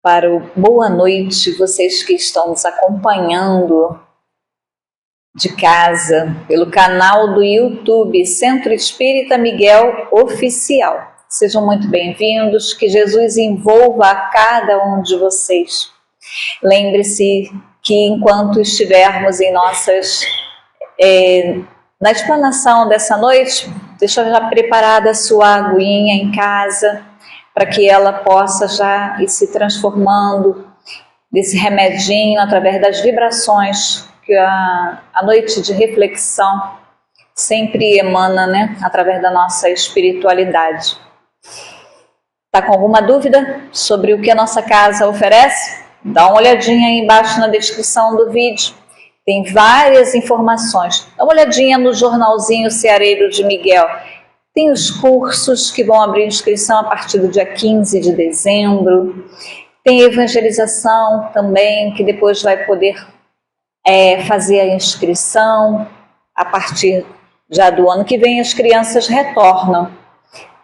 para o boa noite, vocês que estão nos acompanhando de casa, pelo canal do YouTube Centro Espírita Miguel Oficial. Sejam muito bem-vindos, que Jesus envolva a cada um de vocês. Lembre-se que enquanto estivermos em na explanação dessa noite, deixa já preparada a sua aguinha em casa, para que ela possa já ir se transformando desse remedinho através das vibrações que a noite de reflexão sempre emana, né? Através da nossa espiritualidade. Está com alguma dúvida sobre o que a nossa casa oferece? Dá uma olhadinha aí embaixo na descrição do vídeo. Tem várias informações. Dá uma olhadinha no jornalzinho Ceareiro de Miguel. Tem os cursos que vão abrir inscrição a partir do dia 15 de dezembro. Tem evangelização também, que depois vai poder fazer a inscrição. A partir já do ano que vem, as crianças retornam.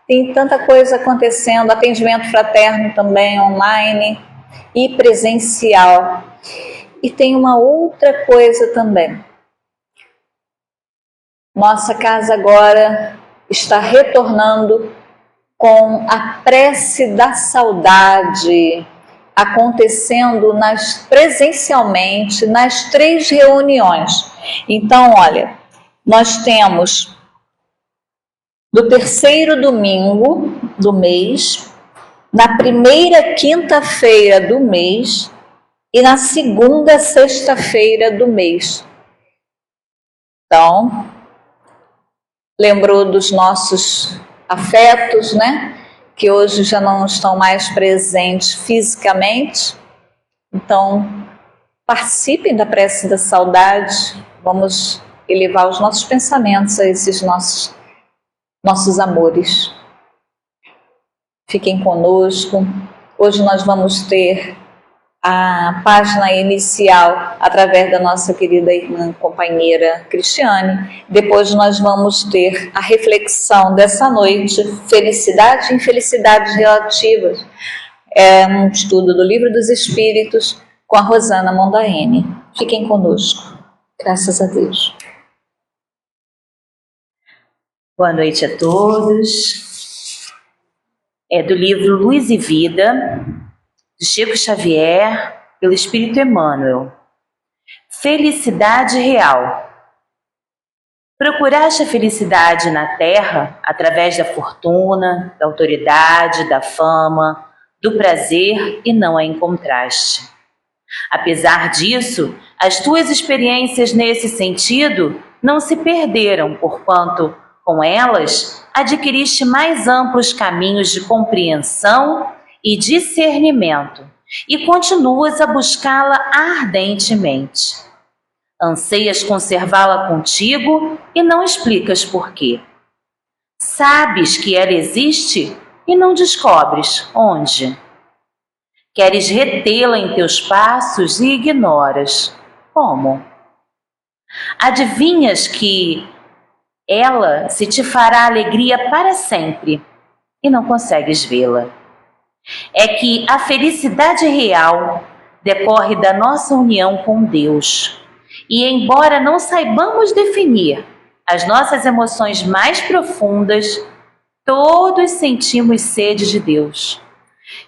Tem tanta coisa acontecendo, atendimento fraterno também online e presencial. E tem uma outra coisa também. Nossa casa agora está retornando com a prece da saudade, acontecendo presencialmente nas 3 reuniões. Então, olha, nós temos no terceiro domingo do mês, na primeira quinta-feira do mês e na segunda sexta-feira do mês. Então, lembrou dos nossos afetos, né? Que hoje já não estão mais presentes fisicamente. Então, participem da prece da saudade. Vamos elevar os nossos pensamentos a esses nossos amores. Fiquem conosco. Hoje nós vamos ter a página inicial através da nossa querida irmã companheira Cristiane. Depois nós vamos ter a reflexão dessa noite, felicidade e infelicidades relativas. É um estudo do Livro dos Espíritos com a Rosana Mondaini. Fiquem conosco. Graças a Deus. Boa noite a todos. É do livro Luz e Vida, de Chico Xavier, pelo Espírito Emmanuel. Felicidade real. Procuraste a felicidade na terra através da fortuna, da autoridade, da fama, do prazer e não a encontraste. Apesar disso, as tuas experiências nesse sentido não se perderam, porquanto, com elas, adquiriste mais amplos caminhos de compreensão e discernimento, e continuas a buscá-la ardentemente. Anseias conservá-la contigo e não explicas por quê. Sabes que ela existe e não descobres onde. Queres retê-la em teus passos e ignoras. Como? Adivinhas que ela se te fará alegria para sempre e não consegues vê-la. É que a felicidade real decorre da nossa união com Deus. E embora não saibamos definir as nossas emoções mais profundas, todos sentimos sede de Deus,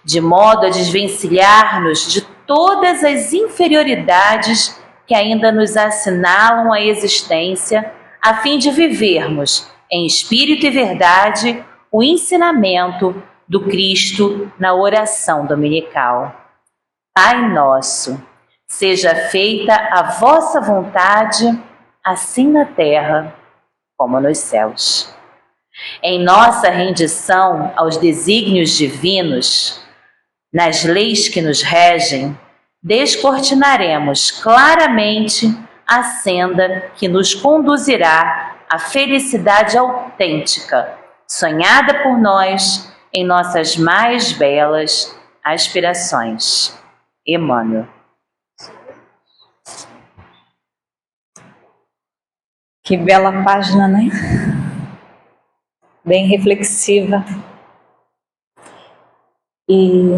de modo a desvencilhar-nos de todas as inferioridades que ainda nos assinalam a existência, a fim de vivermos em espírito e verdade o ensinamento do Cristo na oração dominical. Pai nosso, seja feita a vossa vontade, assim na terra como nos céus. Em nossa rendição aos desígnios divinos, nas leis que nos regem, descortinaremos claramente a senda que nos conduzirá à felicidade autêntica, sonhada por nós em nossas mais belas aspirações. Emmanuel. Que bela página, né? Bem reflexiva. E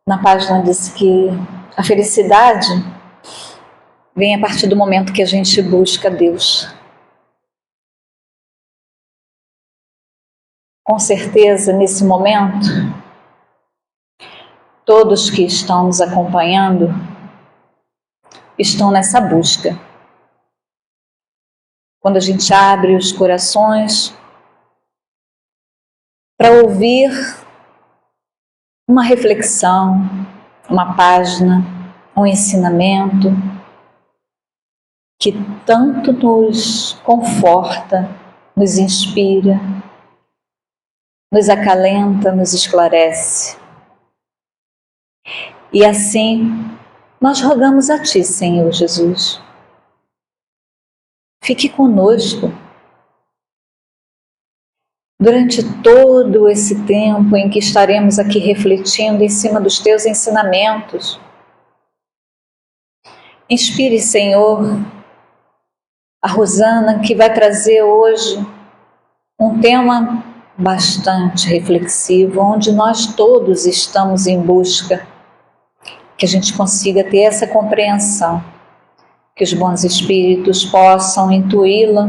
na página diz que a felicidade vem a partir do momento que a gente busca Deus. Com certeza, nesse momento, todos que estão nos acompanhando estão nessa busca. Quando a gente abre os corações para ouvir uma reflexão, uma página, um ensinamento que tanto nos conforta, nos inspira, nos acalenta, nos esclarece. E assim, nós rogamos a Ti, Senhor Jesus. Fique conosco durante todo esse tempo em que estaremos aqui refletindo em cima dos Teus ensinamentos. Inspire, Senhor, a Rosana, que vai trazer hoje um tema bastante reflexivo, onde nós todos estamos em busca, que a gente consiga ter essa compreensão, que os bons espíritos possam intuí-la,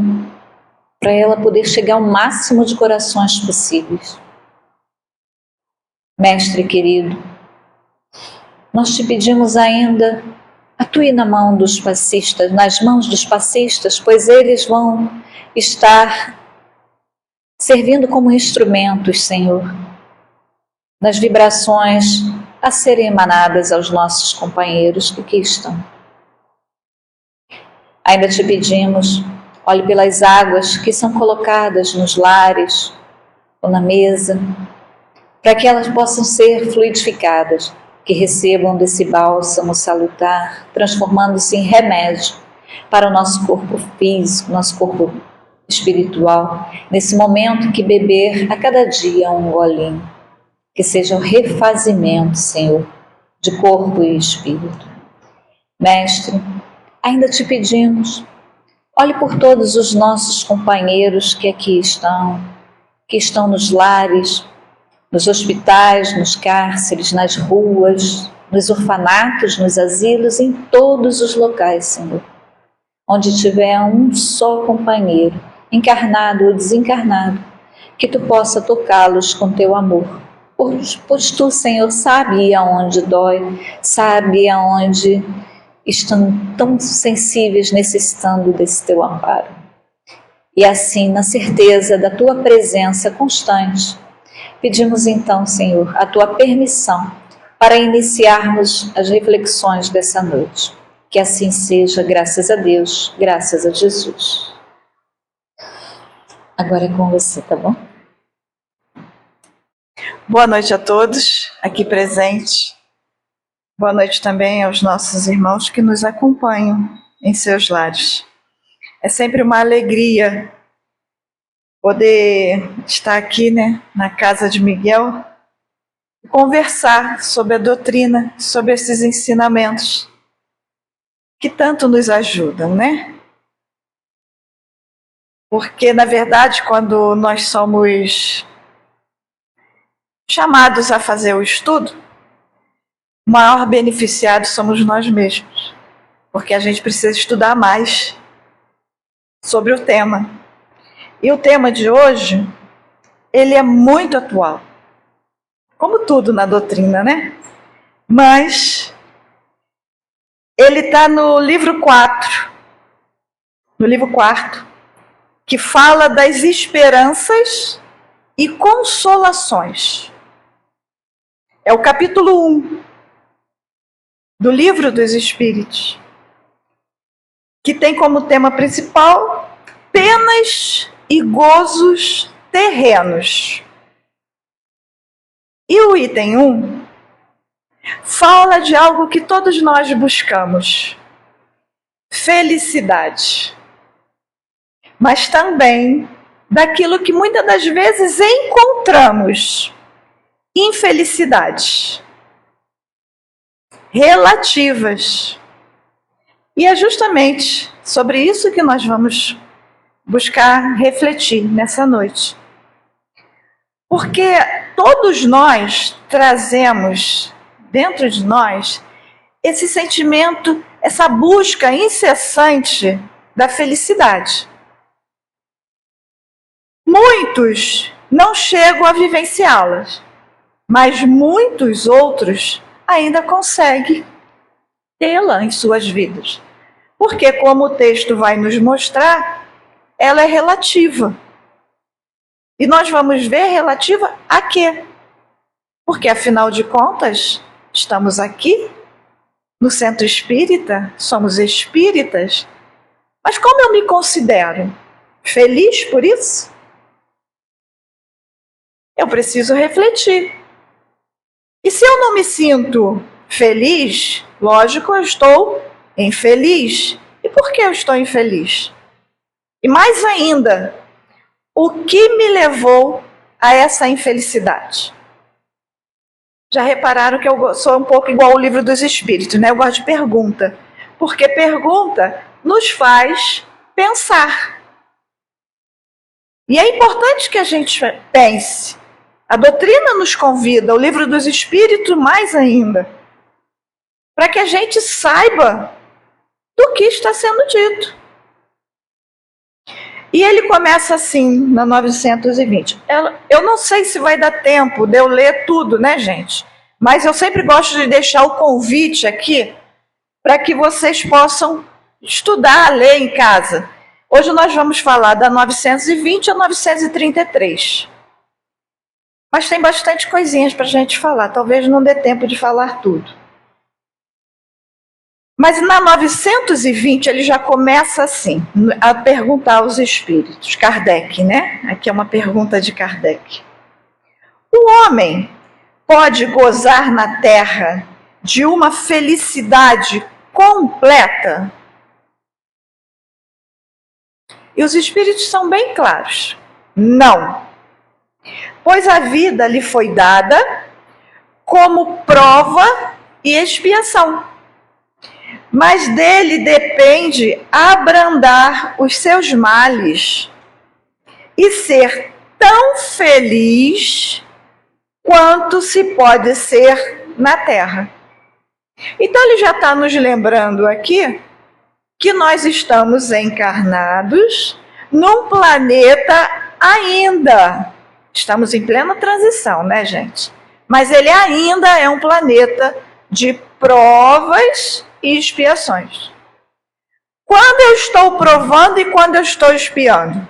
para ela poder chegar ao máximo de corações possíveis. Mestre querido, nós te pedimos ainda, atue na mão dos passistas, nas mãos dos passistas, pois eles vão estar servindo como instrumentos, Senhor, das vibrações a serem emanadas aos nossos companheiros que aqui estão. Ainda te pedimos, olhe pelas águas que são colocadas nos lares ou na mesa, para que elas possam ser fluidificadas, que recebam desse bálsamo salutar, transformando-se em remédio para o nosso corpo físico, nosso corpo espiritual, nesse momento que beber a cada dia um golinho, que seja o refazimento, Senhor, de corpo e espírito. Mestre, ainda te pedimos, olhe por todos os nossos companheiros que aqui estão nos lares, nos hospitais, nos cárceres, nas ruas, nos orfanatos, nos asilos, em todos os locais, Senhor, onde tiver um só companheiro, encarnado ou desencarnado, que tu possa tocá-los com teu amor. Pois tu, Senhor, sabe aonde dói, sabe aonde estão tão sensíveis, necessitando desse teu amparo. E assim, na certeza da tua presença constante, pedimos então, Senhor, a tua permissão para iniciarmos as reflexões dessa noite. Que assim seja, graças a Deus, graças a Jesus. Agora é com você, tá bom? Boa noite a todos aqui presentes. Boa noite também aos nossos irmãos que nos acompanham em seus lares. É sempre uma alegria poder estar aqui, na casa de Miguel e conversar sobre a doutrina, sobre esses ensinamentos que tanto nos ajudam, Porque, na verdade, quando nós somos chamados a fazer o estudo, o maior beneficiado somos nós mesmos, porque a gente precisa estudar mais sobre o tema. E o tema de hoje, ele é muito atual, como tudo na doutrina, Mas ele está no livro 4, que fala das esperanças e consolações. É o capítulo 1 do Livro dos Espíritos, que tem como tema principal penas e gozos terrenos. E o item 1 fala de algo que todos nós buscamos: felicidade. Mas também daquilo que muitas das vezes encontramos: infelicidade. Relativas. E é justamente sobre isso que nós vamos buscar refletir nessa noite. Porque todos nós trazemos dentro de nós esse sentimento, essa busca incessante da felicidade. Muitos não chegam a vivenciá-las, mas muitos outros ainda conseguem tê-la em suas vidas. Porque, como o texto vai nos mostrar, ela é relativa. E nós vamos ver relativa a quê? Porque, afinal de contas, estamos aqui no centro espírita, somos espíritas, mas como eu me considero? Feliz por isso? Eu preciso refletir. E se eu não me sinto feliz, lógico, eu estou infeliz. E por que eu estou infeliz? E mais ainda, o que me levou a essa infelicidade? Já repararam que eu sou um pouco igual ao Livro dos Espíritos, né? Eu gosto de pergunta, porque pergunta nos faz pensar. E é importante que a gente pense. A doutrina nos convida, o Livro dos Espíritos mais ainda, para que a gente saiba do que está sendo dito. E ele começa assim, na 920. Eu não sei se vai dar tempo de eu ler tudo, né, gente? Mas eu sempre gosto de deixar o convite aqui para que vocês possam estudar, ler em casa. Hoje nós vamos falar da 920 a 933. Mas tem bastante coisinhas para a gente falar. Talvez não dê tempo de falar tudo. Mas na 920 ele já começa assim, a perguntar aos espíritos. Kardec, né? Aqui é uma pergunta de Kardec. O homem pode gozar na Terra de uma felicidade completa? E os espíritos são bem claros. Não. Pois a vida lhe foi dada como prova e expiação. Mas dele depende abrandar os seus males e ser tão feliz quanto se pode ser na Terra. Então ele já está nos lembrando aqui que nós estamos encarnados num planeta ainda. Estamos em plena transição, né, gente? Mas ele ainda é um planeta de provas e expiações. Quando eu estou provando e quando eu estou expiando?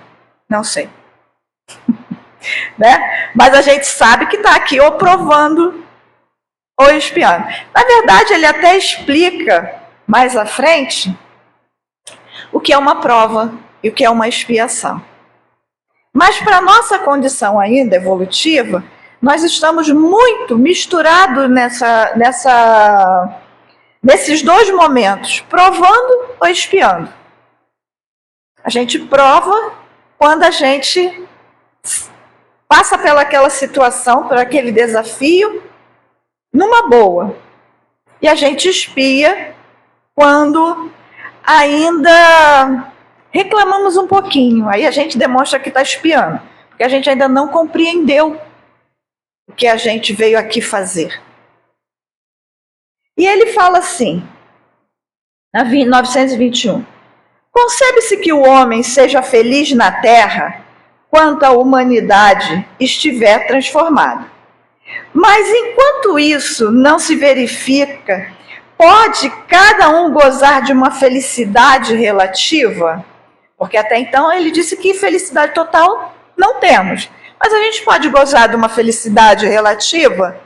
Não sei. Né? Mas a gente sabe que está aqui ou provando ou expiando. Na verdade, ele até explica mais à frente o que é uma prova e o que é uma expiação. Mas para a nossa condição ainda evolutiva, nós estamos muito misturados nesses dois momentos, provando ou expiando. A gente prova quando a gente passa pelaquela situação, por aquele desafio, numa boa. E a gente expia quando ainda reclamamos um pouquinho. Aí a gente demonstra que está expiando, porque a gente ainda não compreendeu o que a gente veio aqui fazer. E ele fala assim, na 921, concebe-se que o homem seja feliz na Terra quanto a humanidade estiver transformada. Mas enquanto isso não se verifica, pode cada um gozar de uma felicidade relativa? Porque até então ele disse que felicidade total não temos. Mas a gente pode gozar de uma felicidade relativa?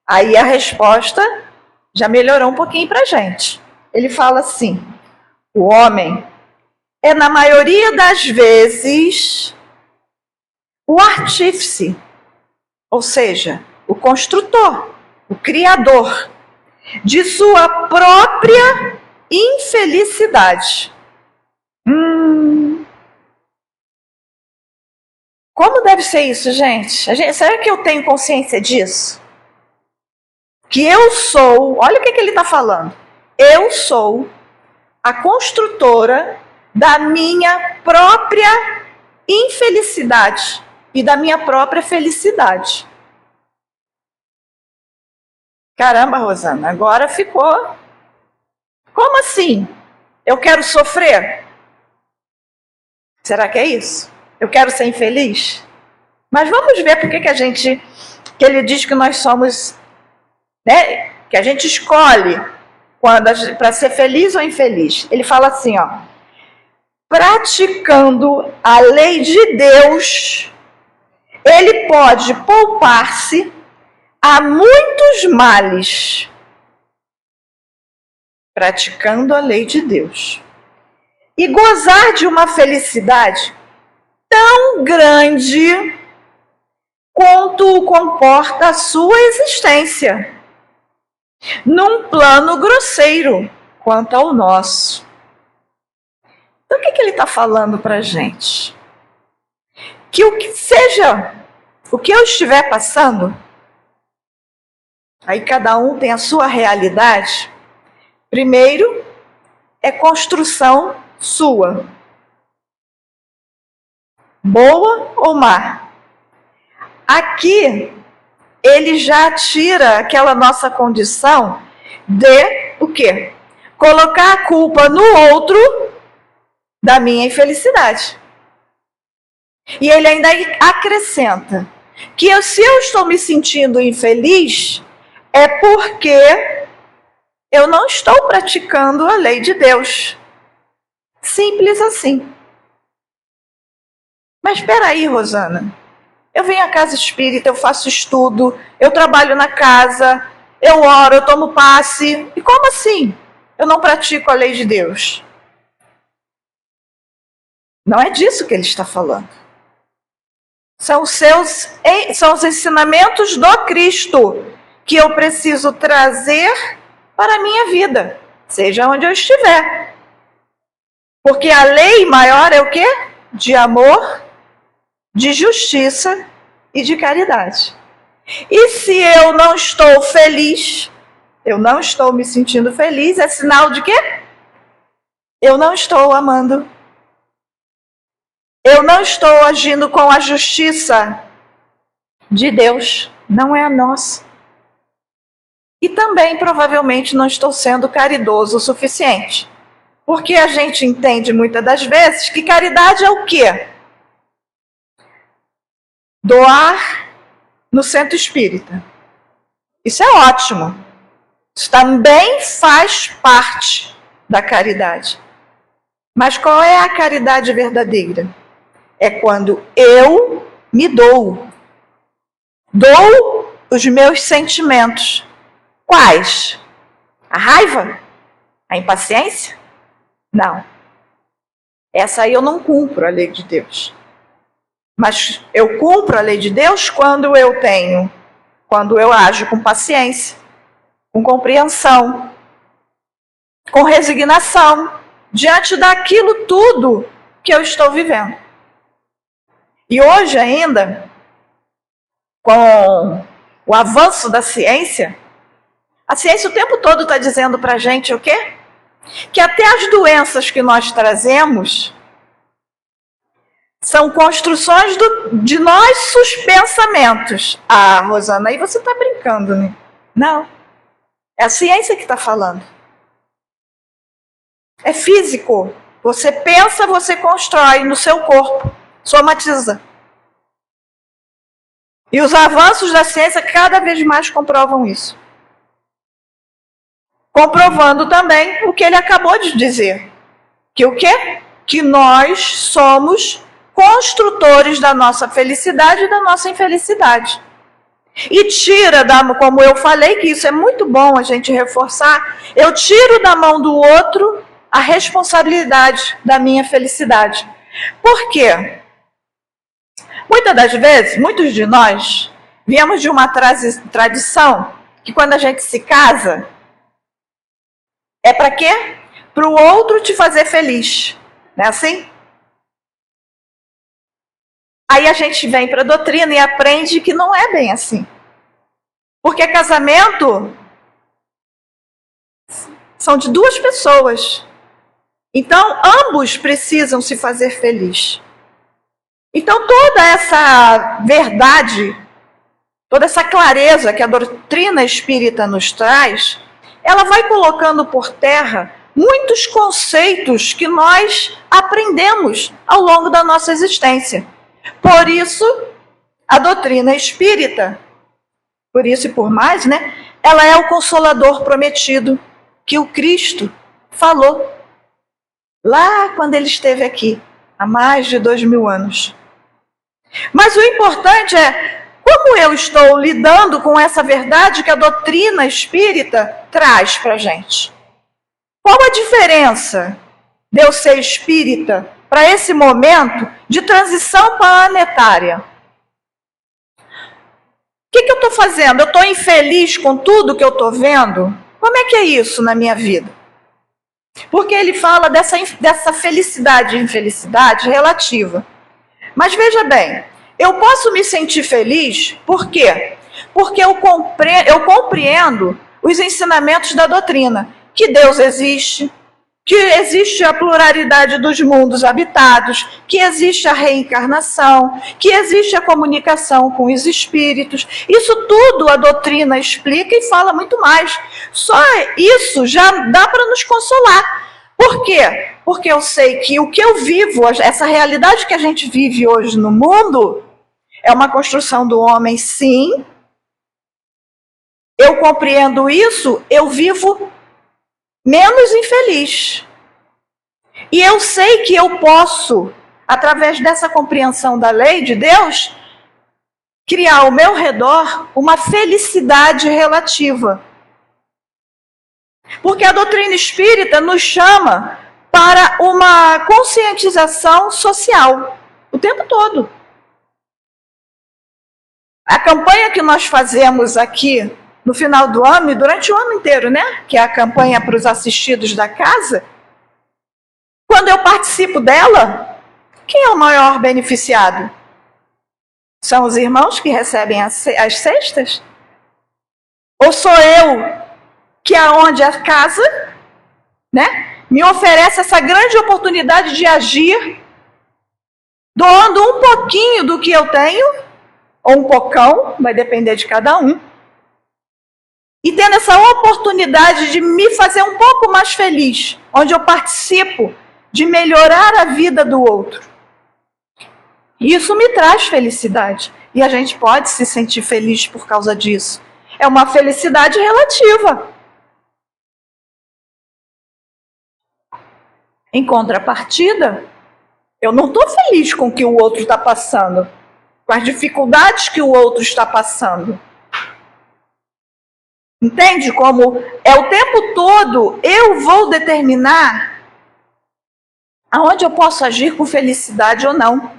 Aí a resposta já melhorou um pouquinho para a gente. Ele fala assim, o homem é na maioria das vezes o artífice, ou seja, o construtor, o criador de sua própria infelicidade. Como deve ser isso, gente? Será que eu tenho consciência disso? Que eu sou, olha o que ele está falando, eu sou a construtora da minha própria infelicidade e da minha própria felicidade. Caramba, Rosana, agora ficou. Como assim? Eu quero sofrer? Será que é isso? Eu quero ser infeliz? Mas vamos ver por que ele diz que nós somos, né? Que a gente escolhe para ser feliz ou infeliz. Ele fala assim, ó: praticando a lei de Deus, ele pode poupar-se a muitos males. Praticando a lei de Deus. E gozar de uma felicidade tão grande quanto comporta a sua existência, num plano grosseiro quanto ao nosso. Então, o que ele está falando para a gente? Que o que eu estiver passando, aí cada um tem a sua realidade. Primeiro, é construção sua. Boa ou má? Aqui, ele já tira aquela nossa condição de o quê? Colocar a culpa no outro da minha infelicidade. E ele ainda acrescenta que se eu estou me sentindo infeliz, é porque eu não estou praticando a lei de Deus. Simples assim. Mas espera aí, Rosana. Eu venho à casa espírita, eu faço estudo, eu trabalho na casa, eu oro, eu tomo passe. E como assim? Eu não pratico a lei de Deus. Não é disso que ele está falando. São os ensinamentos do Cristo que eu preciso trazer para a minha vida, seja onde eu estiver. Porque a lei maior é o quê? De amor, de justiça e de caridade. E se eu não estou feliz, eu não estou me sentindo feliz, é sinal de quê? Eu não estou amando. Eu não estou agindo com a justiça de Deus, não é a nossa. E também, provavelmente, não estou sendo caridoso o suficiente. Porque a gente entende muitas das vezes que caridade é o quê? Doar no centro espírita. Isso é ótimo. Isso também faz parte da caridade. Mas qual é a caridade verdadeira? É quando eu me dou. Dou os meus sentimentos. Quais? A raiva? A impaciência? Não. Essa aí eu não cumpro a lei de Deus. Mas eu cumpro a lei de Deus quando eu ajo com paciência, com compreensão, com resignação, diante daquilo tudo que eu estou vivendo. E hoje ainda, com o avanço da ciência, a ciência o tempo todo está dizendo para a gente o quê? Que até as doenças que nós trazemos são construções de nossos pensamentos. Ah, Rosana, aí você está brincando, né? Não. É a ciência que está falando. É físico. Você pensa, você constrói no seu corpo. Somatiza. E os avanços da ciência cada vez mais comprovam isso. Comprovando também o que ele acabou de dizer. Que o quê? Que nós somos construtores da nossa felicidade e da nossa infelicidade. E tira, como eu falei, que isso é muito bom a gente reforçar, eu tiro da mão do outro a responsabilidade da minha felicidade. Por quê? Muitas das vezes, muitos de nós viemos de uma tradição que quando a gente se casa, é para quê? Para o outro te fazer feliz. Não é assim? Aí a gente vem para a doutrina e aprende que não é bem assim. Porque casamento são de duas pessoas. Então, ambos precisam se fazer feliz. Então, toda essa verdade toda essa clareza que a doutrina espírita nos traz, ela vai colocando por terra muitos conceitos que nós aprendemos ao longo da nossa existência. Por isso, a doutrina espírita, por isso e por mais, né? Ela é o consolador prometido que o Cristo falou lá quando ele esteve aqui, há mais de 2000 anos. Mas o importante é como eu estou lidando com essa verdade que a doutrina espírita traz para a gente. Qual a diferença de eu ser espírita para esse momento de transição planetária? O que eu estou fazendo? Eu estou infeliz com tudo que eu estou vendo? Como é que é isso na minha vida? Porque ele fala dessa felicidade e infelicidade relativa. Mas veja bem, eu posso me sentir feliz, por quê? Porque eu compreendo os ensinamentos da doutrina, que Deus existe, que existe a pluralidade dos mundos habitados, que existe a reencarnação, que existe a comunicação com os espíritos. Isso tudo a doutrina explica e fala muito mais. Só isso já dá para nos consolar. Por quê? Porque eu sei que o que eu vivo, essa realidade que a gente vive hoje no mundo, é uma construção do homem, sim. Eu compreendo isso, eu vivo menos infeliz. E eu sei que eu posso, através dessa compreensão da lei de Deus, criar ao meu redor uma felicidade relativa. Porque a doutrina espírita nos chama para uma conscientização social o tempo todo. A campanha que nós fazemos aqui no final do ano e durante o ano inteiro, né? Que é a campanha para os assistidos da casa. Quando eu participo dela, quem é o maior beneficiado? São os irmãos que recebem as cestas? Ou sou eu que aonde a casa, né, me oferece essa grande oportunidade de agir, doando um pouquinho do que eu tenho, ou um pocão, vai depender de cada um, e tendo essa oportunidade de me fazer um pouco mais feliz, onde eu participo de melhorar a vida do outro. Isso me traz felicidade, e a gente pode se sentir feliz por causa disso. É uma felicidade relativa. Em contrapartida, eu não estou feliz com o que o outro está passando, com as dificuldades que o outro está passando. Entende como é o tempo todo eu vou determinar aonde eu posso agir com felicidade ou não.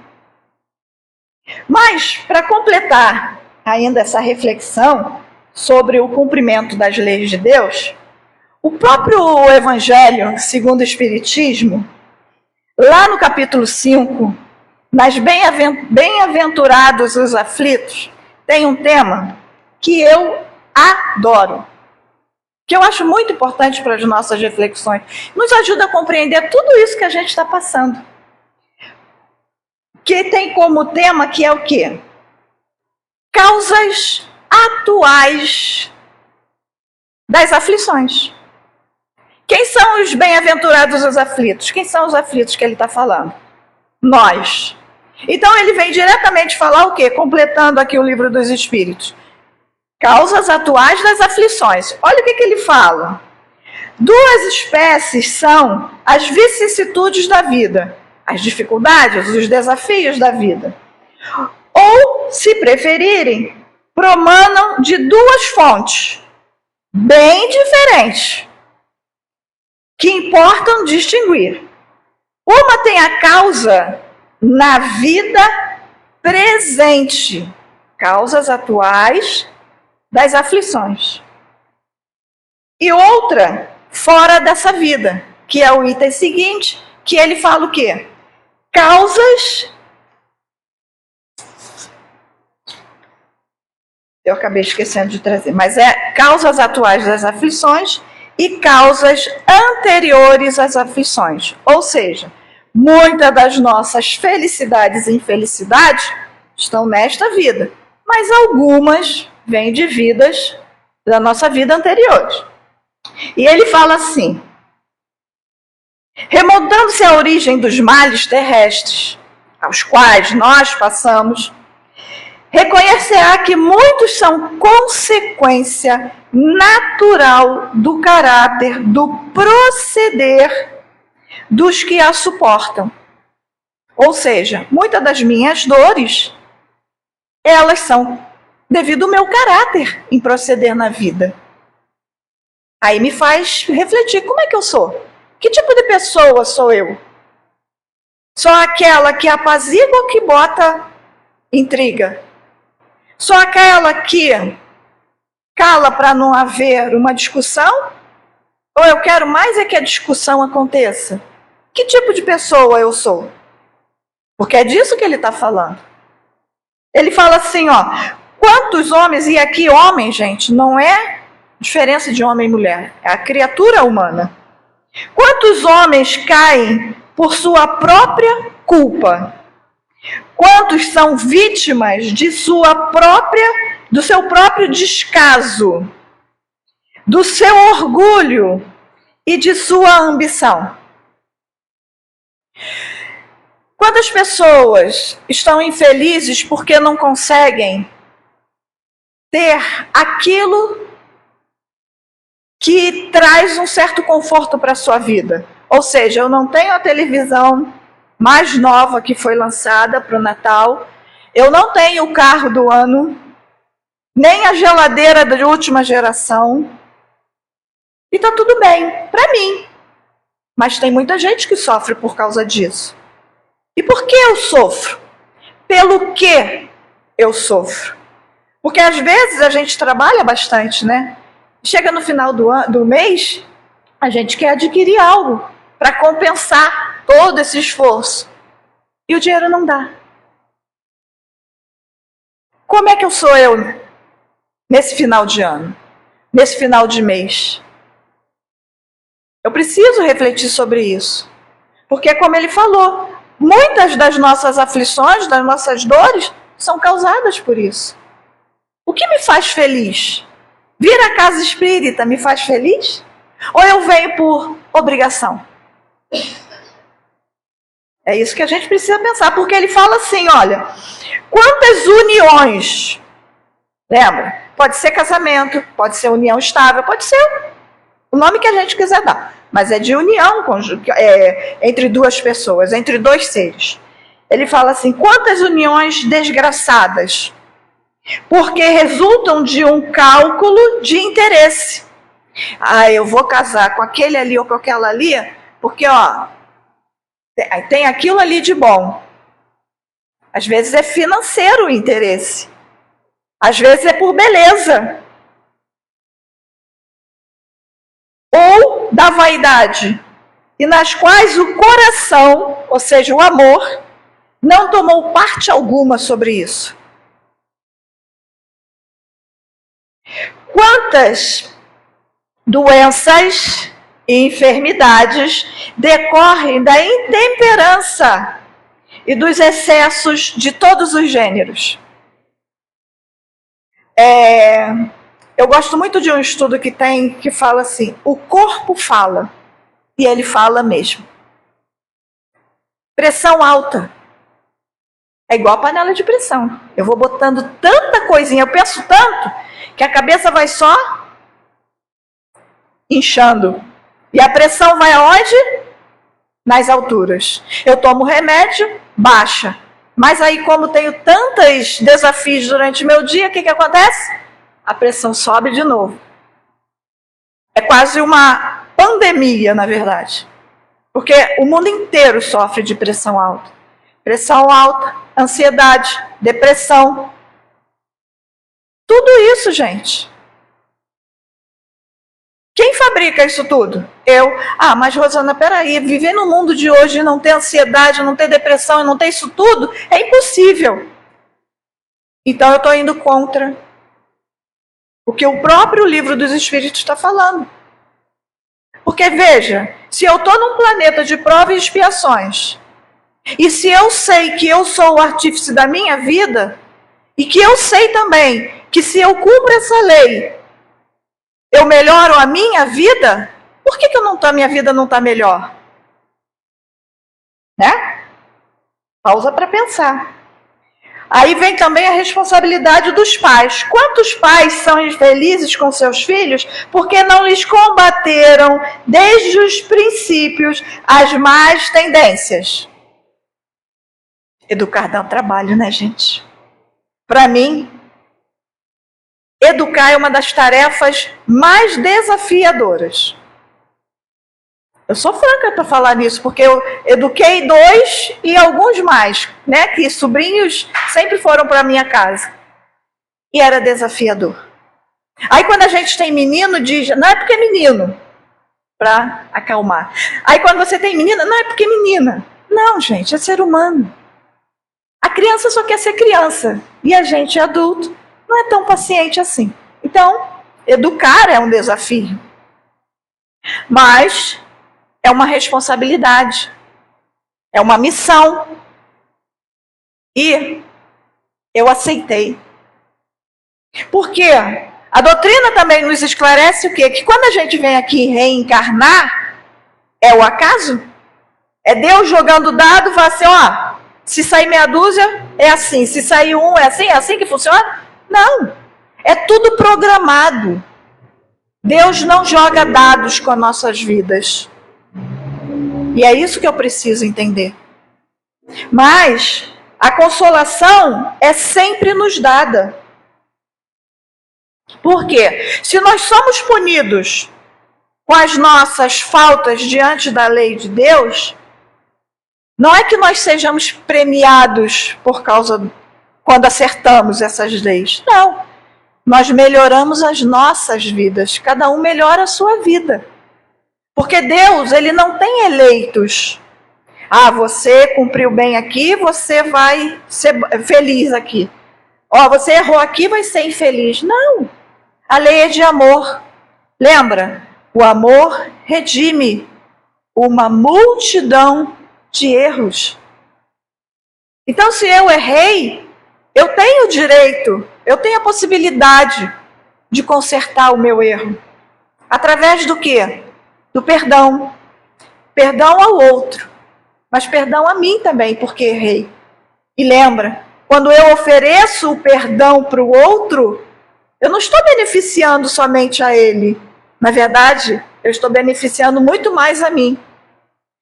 Mas, para completar ainda essa reflexão sobre o cumprimento das leis de Deus, o próprio Evangelho segundo o Espiritismo, lá no capítulo 5, nas Bem-aventurados os aflitos, tem um tema que eu adoro, que eu acho muito importante para as nossas reflexões. Nos ajuda a compreender tudo isso que a gente está passando. Que tem como tema que é o quê? Causas atuais das aflições. Quem são os bem-aventurados os aflitos? Quem são os aflitos que ele está falando? Nós. Então ele vem diretamente falar o quê? Completando aqui o livro dos Espíritos. Causas atuais das aflições. Olha o que ele fala. Duas espécies são as vicissitudes da vida, as dificuldades, os desafios da vida. Ou, se preferirem, promanam de duas fontes bem diferentes, que importam distinguir. Uma tem a causa na vida presente, causas atuais das aflições. E outra, fora dessa vida, que é o item seguinte, que ele fala o quê? Causas... Eu acabei esquecendo de trazer, mas é causas atuais das aflições e causas anteriores às aflições. Ou seja, muitas das nossas felicidades e infelicidades estão nesta vida, mas algumas vêm de vidas da nossa vida anteriores. E ele fala assim: remontando-se à origem dos males terrestres, aos quais nós passamos, reconhecerá que muitos são consequência natural do caráter, do proceder dos que a suportam. Ou seja, muitas das minhas dores, elas são devido ao meu caráter em proceder na vida. Aí me faz refletir, como é que eu sou? Que tipo de pessoa sou eu? Sou aquela que apazigua ou que bota intriga? Sou aquela que cala para não haver uma discussão? Ou eu quero mais é que a discussão aconteça? Que tipo de pessoa eu sou? Porque é disso que ele está falando. Ele fala assim, ó, quantos homens, e aqui homem, gente, não é diferença de homem e mulher, é a criatura humana. Quantos homens caem por sua própria culpa? Quantos são vítimas de do seu próprio descaso, do seu orgulho e de sua ambição? Quantas pessoas estão infelizes porque não conseguem ter aquilo que traz um certo conforto para a sua vida? Ou seja, eu não tenho a televisão mais nova que foi lançada para o Natal, eu não tenho o carro do ano, nem a geladeira da última geração, e está tudo bem para mim. Mas tem muita gente que sofre por causa disso. E por que eu sofro? Pelo que eu sofro? Porque às vezes a gente trabalha bastante, né? Chega no final do mês, a gente quer adquirir algo para compensar todo esse esforço. E o dinheiro não dá. Como é que eu sou eu nesse final de ano? Nesse final de mês? Eu preciso refletir sobre isso. Porque, como ele falou, muitas das nossas aflições, das nossas dores, são causadas por isso. O que me faz feliz? Vir à casa espírita me faz feliz? Ou eu venho por obrigação? É isso que a gente precisa pensar, porque ele fala assim, olha, quantas uniões, lembra? Pode ser casamento, pode ser união estável, pode ser o nome que a gente quiser dar, mas é de união entre duas pessoas, entre dois seres. Ele fala assim, quantas uniões desgraçadas, porque resultam de um cálculo de interesse. Ah, eu vou casar com aquele ali ou com aquela ali, porque, ó, tem aquilo ali de bom. Às vezes é financeiro o interesse. Às vezes é por beleza. Ou da vaidade. E nas quais o coração, ou seja, o amor, não tomou parte alguma sobre isso. Quantas doenças e enfermidades decorrem da intemperança e dos excessos de todos os gêneros. Eu gosto muito de um estudo que fala assim, o corpo fala, e ele fala mesmo. Pressão alta. É igual a panela de pressão. Eu vou botando tanta coisinha, eu penso tanto, que a cabeça vai só inchando. E a pressão vai aonde? Nas alturas. Eu tomo remédio, baixa. Mas aí, como tenho tantos desafios durante o meu dia, o que acontece? A pressão sobe de novo. É quase uma pandemia, na verdade. Porque o mundo inteiro sofre de pressão alta. Pressão alta, ansiedade, depressão. Tudo isso, gente. Quem fabrica isso tudo? Eu. Ah, mas Rosana, peraí, viver no mundo de hoje e não ter ansiedade, não ter depressão e não ter isso tudo, é impossível. Então eu estou indo contra o que o próprio livro dos Espíritos está falando. Porque veja, se eu estou num planeta de provas e expiações, e se eu sei que eu sou o artífice da minha vida, e que eu sei também que se eu cumpro essa lei, eu melhoro a minha vida, por que a minha vida não está melhor? Né? Pausa para pensar. Aí vem também a responsabilidade dos pais. Quantos pais são infelizes com seus filhos porque não lhes combateram desde os princípios as más tendências? Educar dá um trabalho, né, gente? Para mim, educar é uma das tarefas mais desafiadoras. Eu sou franca para falar nisso, porque eu eduquei 2 e alguns mais, né? Que sobrinhos sempre foram para minha casa. E era desafiador. Aí quando a gente tem menino, diz, não é porque é menino, para acalmar. Aí quando você tem menina, não é porque é menina. Não, gente, é ser humano. A criança só quer ser criança. E a gente adulto não é tão paciente assim. Então, educar é um desafio. Mas é uma responsabilidade. É uma missão. E eu aceitei. Por quê? A doutrina também nos esclarece o quê? Que quando a gente vem aqui reencarnar, é o acaso? É Deus jogando dado e fala assim, ó, se sair meia dúzia, é assim. Se sair um, é assim que funciona? Não. É tudo programado. Deus não joga dados com as nossas vidas. E é isso que eu preciso entender. Mas a consolação é sempre nos dada. Por quê? Se nós somos punidos com as nossas faltas diante da lei de Deus, não é que nós sejamos premiados por causa quando acertamos essas leis. Não. Nós melhoramos as nossas vidas. Cada um melhora a sua vida. Porque Deus, ele não tem eleitos. Ah, você cumpriu bem aqui, você vai ser feliz aqui. Ó, você errou aqui, vai ser infeliz. Não. A lei é de amor. Lembra? O amor redime uma multidão de erros. Então, se eu errei, eu tenho o direito, eu tenho a possibilidade de consertar o meu erro. Através do quê? Do perdão. Perdão ao outro, mas perdão a mim também, porque errei. E lembra, quando eu ofereço o perdão para o outro, eu não estou beneficiando somente a ele. Na verdade, eu estou beneficiando muito mais a mim.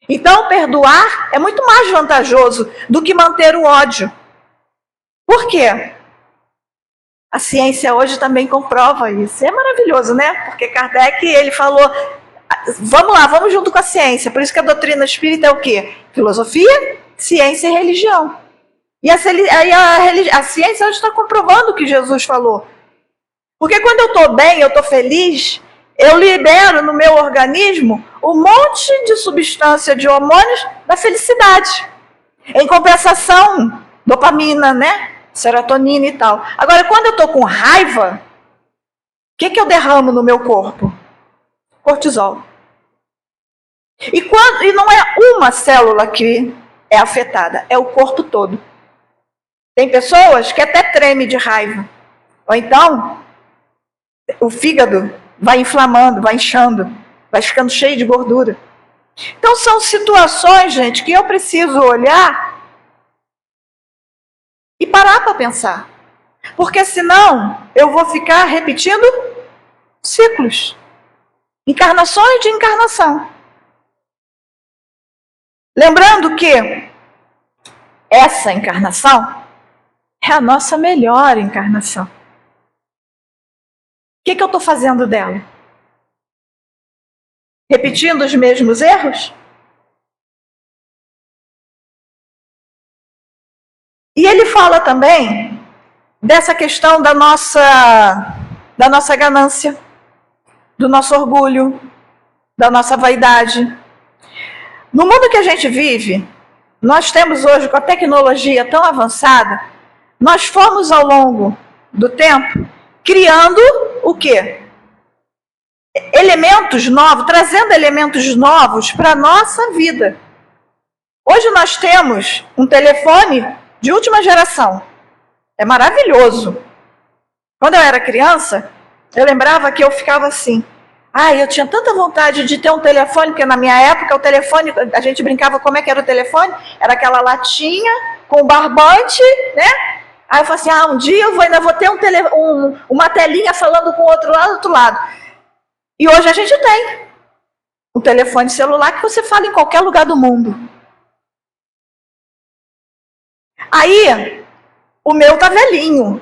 Então, perdoar é muito mais vantajoso do que manter o ódio. Por quê? A ciência hoje também comprova isso. É maravilhoso, né? Porque Kardec, ele falou, vamos lá, vamos junto com a ciência. Por isso que a doutrina espírita é o quê? Filosofia, ciência e religião. E a ciência hoje está comprovando o que Jesus falou. Porque quando eu estou bem, eu estou feliz, eu libero no meu organismo um monte de substância de hormônios da felicidade. Em compensação, dopamina, né? Serotonina e tal. Agora, quando eu estou com raiva, o que eu derramo no meu corpo? Cortisol. E não é uma célula que é afetada, é o corpo todo. Tem pessoas que até treme de raiva. Ou então, o fígado vai inflamando, vai inchando, vai ficando cheio de gordura. Então são situações, gente, que eu preciso olhar e parar para pensar. Porque senão eu vou ficar repetindo ciclos. Encarnações de encarnação. Lembrando que essa encarnação é a nossa melhor encarnação. O que eu estou fazendo dela? Repetindo os mesmos erros? E ele fala também dessa questão da nossa ganância, do nosso orgulho, da nossa vaidade. No mundo que a gente vive, nós temos hoje, com a tecnologia tão avançada, nós fomos ao longo do tempo criando o quê? Elementos novos, trazendo elementos novos para a nossa vida. Hoje nós temos um telefone de última geração. É maravilhoso. Quando eu era criança, eu lembrava que eu ficava assim. Eu tinha tanta vontade de ter um telefone, porque na minha época o telefone, a gente brincava como é que era o telefone, era aquela latinha com barbante, né? Aí eu falei assim, um dia eu ainda vou ter uma telinha falando com o outro lado, do outro lado. E hoje a gente tem um telefone celular que você fala em qualquer lugar do mundo. Aí, o meu tá velhinho,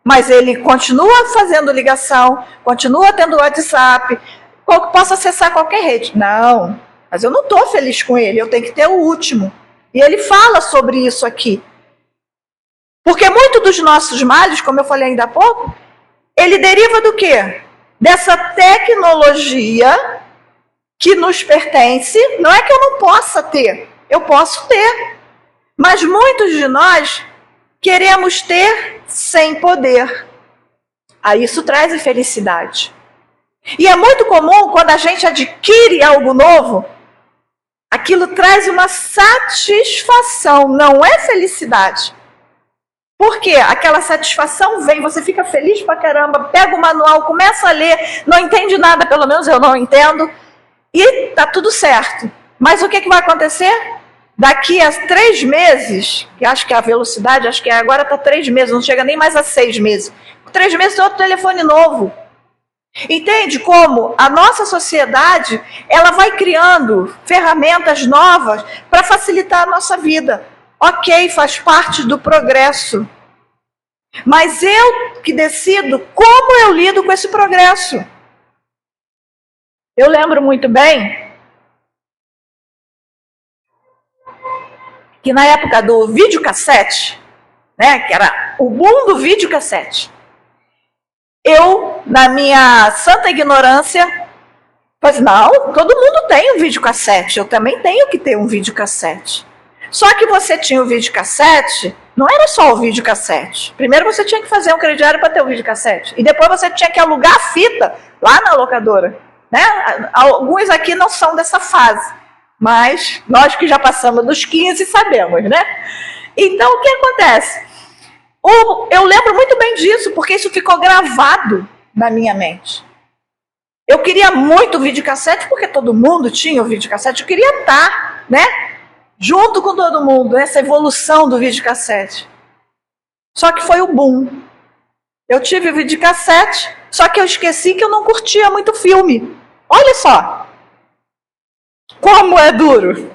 mas ele continua fazendo ligação, continua tendo WhatsApp, posso acessar qualquer rede. Não, mas eu não estou feliz com ele, eu tenho que ter o último. E ele fala sobre isso aqui. Porque muito dos nossos males, como eu falei ainda há pouco, ele deriva do quê? Dessa tecnologia que nos pertence. Não é que eu não possa ter, eu posso ter. Mas muitos de nós queremos ter sem poder. Aí isso traz infelicidade. E é muito comum quando a gente adquire algo novo, aquilo traz uma satisfação, não é felicidade. Por quê? Aquela satisfação vem, você fica feliz pra caramba, pega o manual, começa a ler, não entende nada, pelo menos eu não entendo, e tá tudo certo. Mas o que vai acontecer? Daqui a 3 meses, que acho que é a velocidade, acho que agora está 3 meses, não chega nem mais a 6 meses. 3 meses tem outro telefone novo. Entende como a nossa sociedade, ela vai criando ferramentas novas para facilitar a nossa vida. Ok, faz parte do progresso. Mas eu que decido como eu lido com esse progresso. Eu lembro muito bem que na época do videocassete, né, que era o boom do videocassete, eu, na minha santa ignorância, falei, não, todo mundo tem um videocassete, eu também tenho que ter um videocassete. Só que você tinha o videocassete, não era só o videocassete. Primeiro você tinha que fazer um crediário para ter o videocassete, e depois você tinha que alugar a fita lá na locadora. Né? Alguns aqui não são dessa fase, mas nós que já passamos dos 15 sabemos, né? Então, o que acontece? Eu lembro muito bem disso, porque isso ficou gravado na minha mente. Eu queria muito o videocassete, porque todo mundo tinha o videocassete. Eu queria estar, né, junto com todo mundo, essa evolução do videocassete. Só que foi o boom. Eu tive o videocassete, só que eu esqueci que eu não curtia muito filme. Olha só como é duro.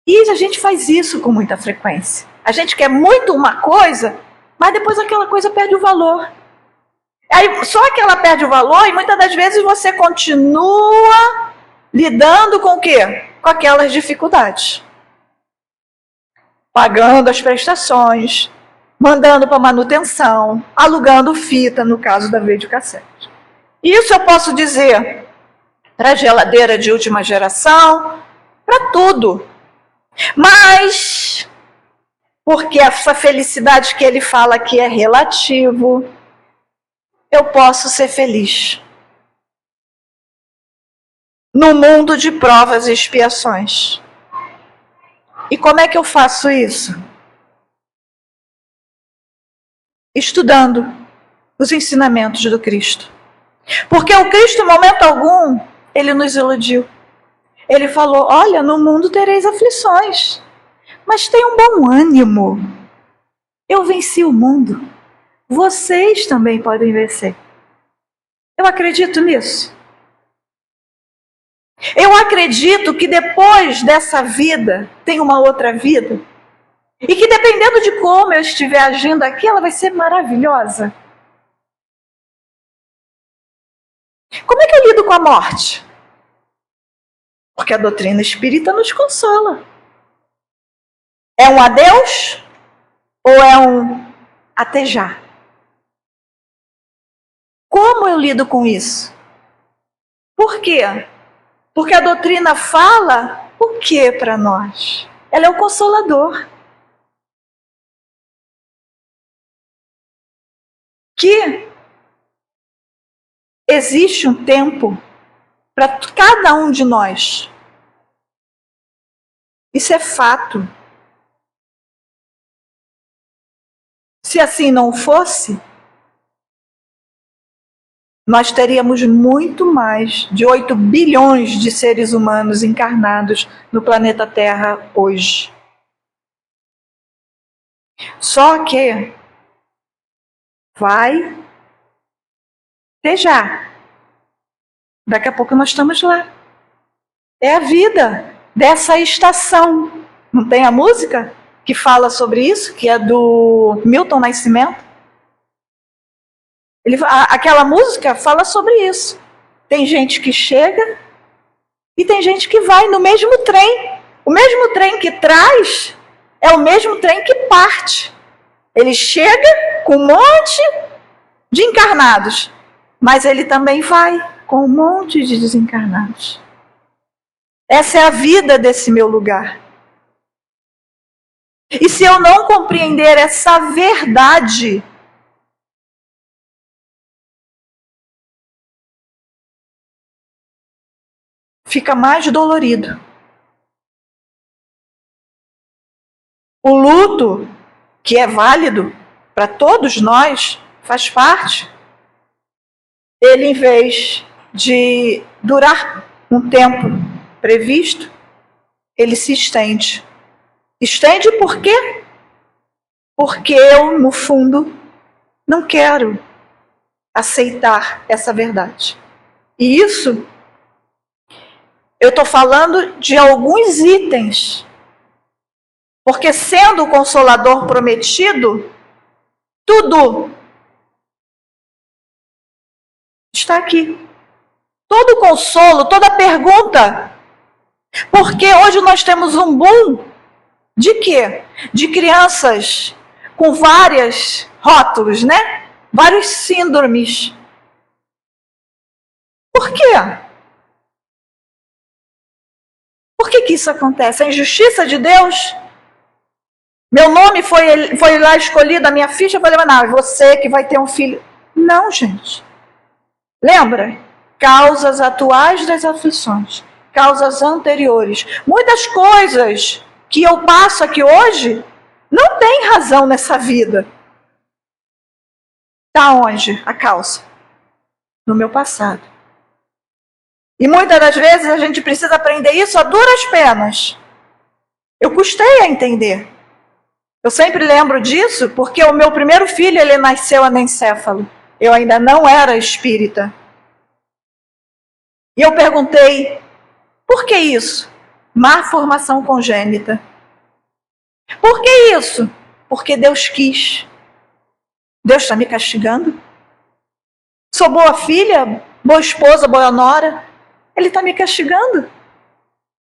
E a gente faz isso com muita frequência. A gente quer muito uma coisa, mas depois aquela coisa perde o valor. Aí, só que ela perde o valor e muitas das vezes você continua lidando com o quê? Com aquelas dificuldades. Pagando as prestações, mandando para manutenção, alugando fita, no caso da videocassete. Isso eu posso dizer para geladeira de última geração, para tudo. Mas, porque essa felicidade que ele fala aqui é relativo, eu posso ser feliz. No mundo de provas e expiações. E como é que eu faço isso? Estudando os ensinamentos do Cristo. Porque o Cristo, em momento algum, ele nos iludiu. Ele falou, olha, no mundo tereis aflições, mas tenham bom ânimo. Eu venci o mundo. Vocês também podem vencer. Eu acredito nisso. Eu acredito que depois dessa vida tem uma outra vida. E que dependendo de como eu estiver agindo aqui, ela vai ser maravilhosa. Como é que eu lido com a morte? Porque a doutrina espírita nos consola. É um adeus ou é um até já? Como eu lido com isso? Por quê? Porque a doutrina fala o que para nós? Ela é o consolador. Que existe um tempo para cada um de nós. Isso é fato. Se assim não fosse, nós teríamos muito mais de 8 bilhões de seres humanos encarnados no planeta Terra hoje. Só que vai ter já. Daqui a pouco nós estamos lá. É a vida dessa estação. Não tem a música que fala sobre isso, que é do Milton Nascimento? Aquela música fala sobre isso. Tem gente que chega e tem gente que vai no mesmo trem. O mesmo trem que traz é o mesmo trem que parte. Ele chega com um monte de encarnados, mas ele também vai com um monte de desencarnados. Essa é a vida desse meu lugar. E se eu não compreender essa verdade, fica mais dolorido. O luto, que é válido para todos nós, faz parte. Ele, em vez de durar um tempo previsto, ele se estende. Estende por quê? Porque eu, no fundo, não quero aceitar essa verdade. E isso, eu estou falando de alguns itens. Porque sendo o Consolador prometido, tudo está aqui. Todo consolo, toda pergunta. Porque hoje nós temos um boom de quê? De crianças com vários rótulos, né? Vários síndromes. Por quê? Por que isso acontece? A injustiça de Deus? Meu nome foi lá escolhido, a minha ficha, eu falei, não, é você que vai ter um filho. Não, gente. Lembra? Causas atuais das aflições, causas anteriores. Muitas coisas que eu passo aqui hoje não tem razão nessa vida. Está onde a causa? No meu passado. E muitas das vezes a gente precisa aprender isso a duras penas. Eu custei a entender. Eu sempre lembro disso porque o meu primeiro filho, ele nasceu anencéfalo. Eu ainda não era espírita. E eu perguntei, por que isso? Má formação congênita. Por que isso? Porque Deus quis. Deus está me castigando? Sou boa filha, boa esposa, boa nora. Ele está me castigando.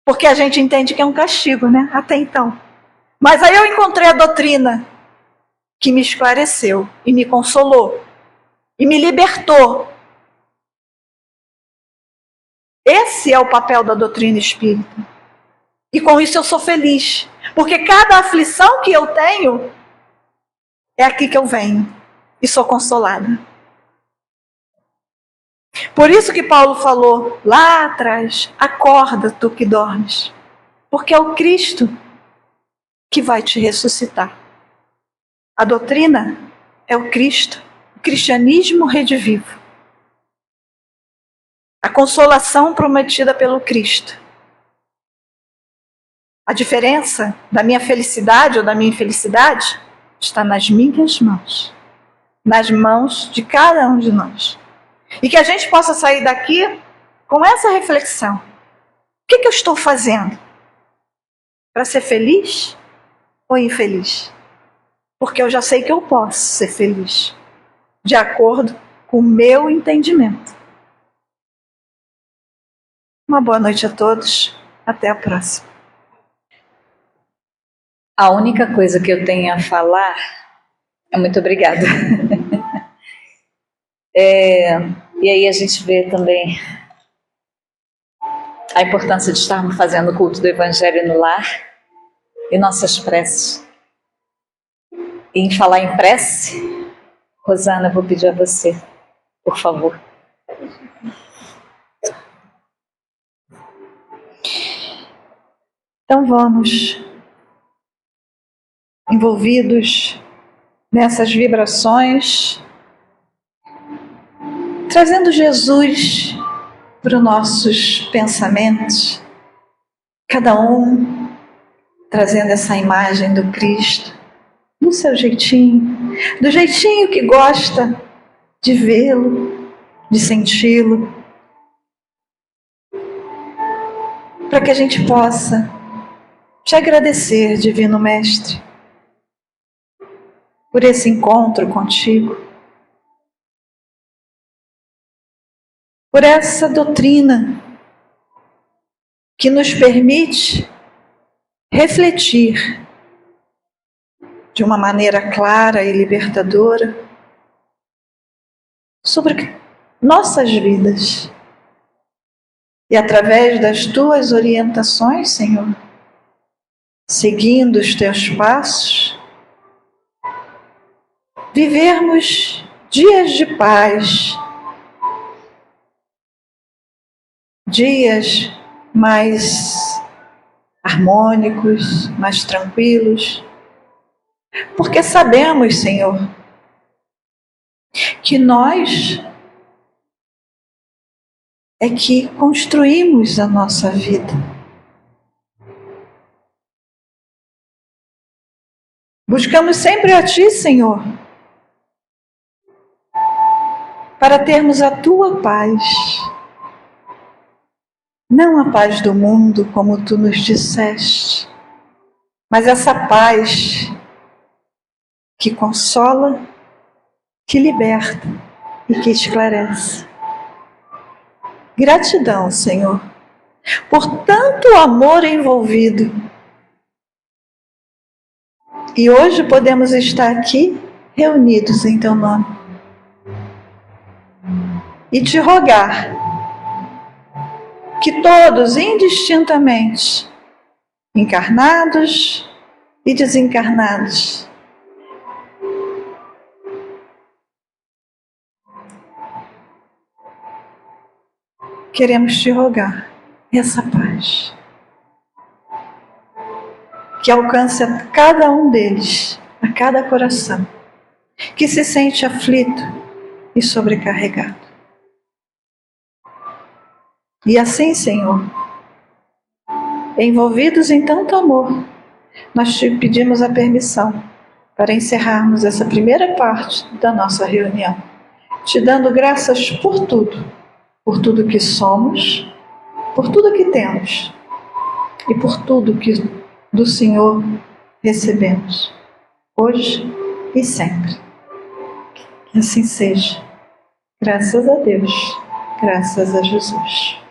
Porque a gente entende que é um castigo, né? Até então. Mas aí eu encontrei a doutrina que me esclareceu e me consolou e me libertou. Esse é o papel da doutrina espírita. E com isso eu sou feliz. Porque cada aflição que eu tenho, é aqui que eu venho e sou consolada. Por isso que Paulo falou lá atrás, acorda tu que dormes. Porque é o Cristo que vai te ressuscitar. A doutrina é o Cristo, o cristianismo redivivo. A consolação prometida pelo Cristo. A diferença da minha felicidade ou da minha infelicidade está nas minhas mãos. Nas mãos de cada um de nós. E que a gente possa sair daqui com essa reflexão. O que eu estou fazendo? Para ser feliz ou infeliz? Porque eu já sei que eu posso ser feliz. De acordo com o meu entendimento. Uma boa noite a todos. Até a próxima. A única coisa que eu tenho a falar é muito obrigada. E aí a gente vê também a importância de estarmos fazendo o culto do Evangelho no lar e nossas preces. E em falar em prece, Rosana, eu vou pedir a você, por favor. Então vamos, envolvidos nessas vibrações, trazendo Jesus para os nossos pensamentos, cada um trazendo essa imagem do Cristo, do seu jeitinho, do jeitinho que gosta de vê-lo, de senti-lo, para que a gente possa te agradecer, Divino Mestre, por esse encontro contigo, por essa doutrina que nos permite refletir de uma maneira clara e libertadora sobre nossas vidas. E através das tuas orientações, Senhor, seguindo os teus passos, vivermos dias de paz, dias mais harmônicos, mais tranquilos, porque sabemos, Senhor, que nós é que construímos a nossa vida. Buscamos sempre a Ti, Senhor, para termos a Tua paz. Não a paz do mundo, como Tu nos disseste, mas essa paz que consola, que liberta e que esclarece. Gratidão, Senhor, por tanto amor envolvido. E hoje podemos estar aqui reunidos em Teu nome e Te rogar que todos, indistintamente, encarnados e desencarnados, queremos Te rogar essa paz, que alcance a cada um deles, a cada coração, que se sente aflito e sobrecarregado. E assim, Senhor, envolvidos em tanto amor, nós Te pedimos a permissão para encerrarmos essa primeira parte da nossa reunião, Te dando graças por tudo que somos, por tudo que temos e por tudo que do Senhor recebemos, hoje e sempre. Que assim seja. Graças a Deus, graças a Jesus.